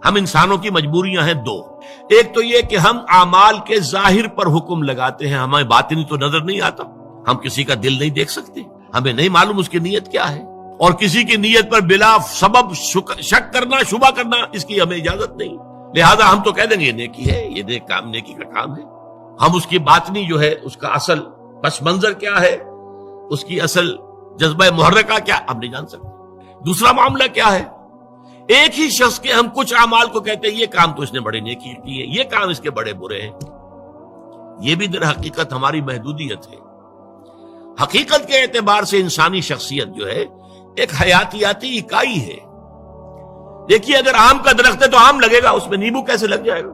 ہم انسانوں کی مجبوریاں ہیں دو. ایک تو یہ کہ ہم اعمال کے ظاہر پر حکم لگاتے ہیں، ہمیں باطنی تو نظر نہیں آتا، ہم کسی کا دل نہیں دیکھ سکتے، ہمیں نہیں معلوم اس کی نیت کیا ہے، اور کسی کی نیت پر بلا سبب شک کرنا، شبہ کرنا، اس کی ہمیں اجازت نہیں. لہذا ہم تو کہہ دیں گے یہ نیکی ہے، یہ نیکی کا کام ہے. ہم اس کی باطنی جو ہے، اس کا اصل پس منظر کیا ہے، اس کی اصل جذبہ محرکہ کیا، ہم نہیں جان سکتے. دوسرا معاملہ کیا ہے، ایک ہی شخص کے ہم کچھ اعمال کو کہتے ہیں یہ کام تو اس نے بڑی نیکی کی ہے، یہ کام اس کے بڑے برے ہیں. یہ بھی در حقیقت ہماری محدودیت ہے. حقیقت کے اعتبار سے انسانی شخصیت جو ہے ایک حیاتیاتی اکائی ہے. دیکھیے اگر آم کا درخت ہے تو آم لگے گا، اس میں نیمبو کیسے لگ جائے گا؟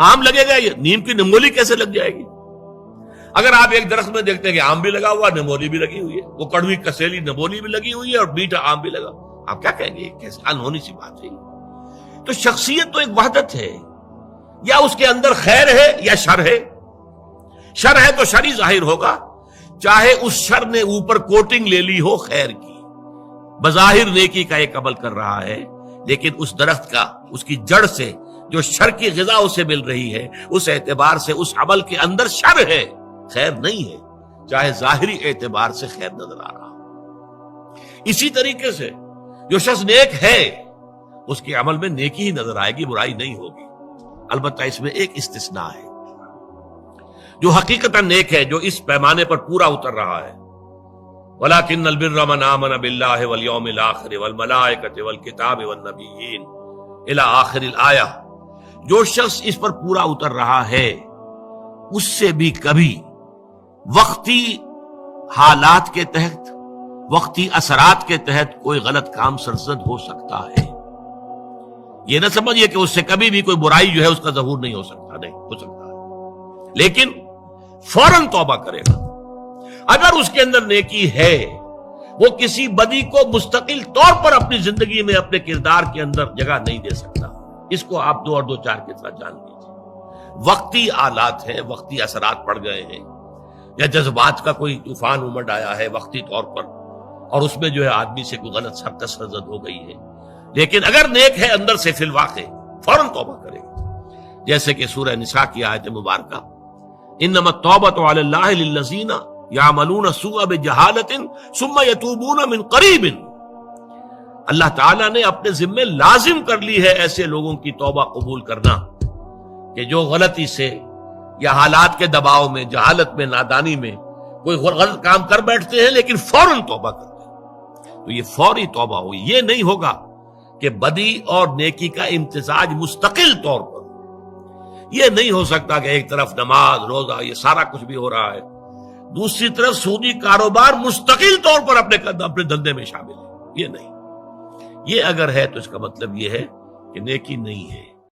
آم لگے گا، نیم کی نمولی کیسے لگ جائے گی؟ اگر آپ ایک درخت میں دیکھتے ہیں کہ آم بھی لگا ہوا، نمولی بھی لگی ہوئی ہے، وہ کڑوی کسیلی نمولی بھی لگی ہوئی ہے اور میٹھا آم بھی لگا، آپ کیا کہیں گے؟ کیسے انہونی سی بات ہے. تو شخصیت تو ایک وحدت ہے، یا اس کے اندر خیر ہے یا شر ہے. شر ہے تو شر ہی ظاہر ہوگا، چاہے اس شر نے اوپر کوٹنگ لے لی ہو خیر کی. بظاہر نیکی کا ایک عمل کر رہا ہے، لیکن اس درخت کا، اس کی جڑ سے جو شر کی غذا اسے مل رہی ہے، اس اعتبار سے اس عمل کے اندر شر ہے، خیر نہیں ہے، چاہے ظاہری اعتبار سے خیر نظر آ رہا. اسی طریقے سے جو شخص نیک ہے، اس کے عمل میں نیکی ہی نظر آئے گی، برائی نہیں ہوگی. البتہ اس میں ایک استثناء ہے، جو حقیقتاً نیک ہے، جو اس پیمانے پر پورا اتر رہا ہے. وَلَكِنَّ الْبِرَّ مَنْ آمَنَ بِاللَّهِ وَالْيَوْمِ الْآخِرِ وَالْمَلَائِكَةِ وَالْكِتَابِ وَالنَّبِيِّينَ إِلَى آخِرِ الْآيَةِ. جو شخص اس پر پورا اتر رہا ہے، اس سے بھی کبھی وقتی حالات کے تحت، وقتی اثرات کے تحت کوئی غلط کام سرزد ہو سکتا ہے. یہ نہ سمجھئے کہ اس سے کبھی بھی کوئی برائی جو ہے اس کا ظہور نہیں ہو سکتا، نہیں ہو سکتا ہے، لیکن فوراً توبہ کرے گا. اگر اس کے اندر نیکی ہے، وہ کسی بدی کو مستقل طور پر اپنی زندگی میں، اپنے کردار کے اندر جگہ نہیں دے سکتا. اس کو آپ 2 اور 2 4 کے ساتھ جان لیجیے. وقتی آلات ہیں، وقتی اثرات پڑ گئے ہیں، یا جذبات کا کوئی طوفان امڈ آیا ہے وقتی طور پر، اور اس میں جو ہے آدمی سے کوئی غلط حرکت سرزد ہو گئی ہے، لیکن اگر نیک ہے اندر سے فی الواقع، فوراً توبہ کرے گا. جیسے کہ سورہ نساء کی آیت مبارکہ، انما التوبۃ علی اللہ للذین یعملون السوء بجہالۃ ثم یتوبون من قریب. اللہ تعالیٰ نے اپنے ذمے لازم کر لی ہے ایسے لوگوں کی توبہ قبول کرنا کہ جو غلطی سے یا حالات کے دباؤ میں، جہالت میں، نادانی میں کوئی غلط کام کر بیٹھتے ہیں لیکن فوراً توبہ کرتے ہیں. تو یہ فوری توبہ ہوئی. یہ نہیں ہوگا کہ بدی اور نیکی کا امتزاج مستقل طور پر. یہ نہیں ہو سکتا کہ ایک طرف نماز، روزہ، یہ سارا کچھ بھی ہو رہا ہے، دوسری طرف سودی کاروبار مستقل طور پر اپنے دھندے میں شامل ہے. یہ نہیں. یہ اگر ہے تو اس کا مطلب یہ ہے کہ نیکی نہیں ہے.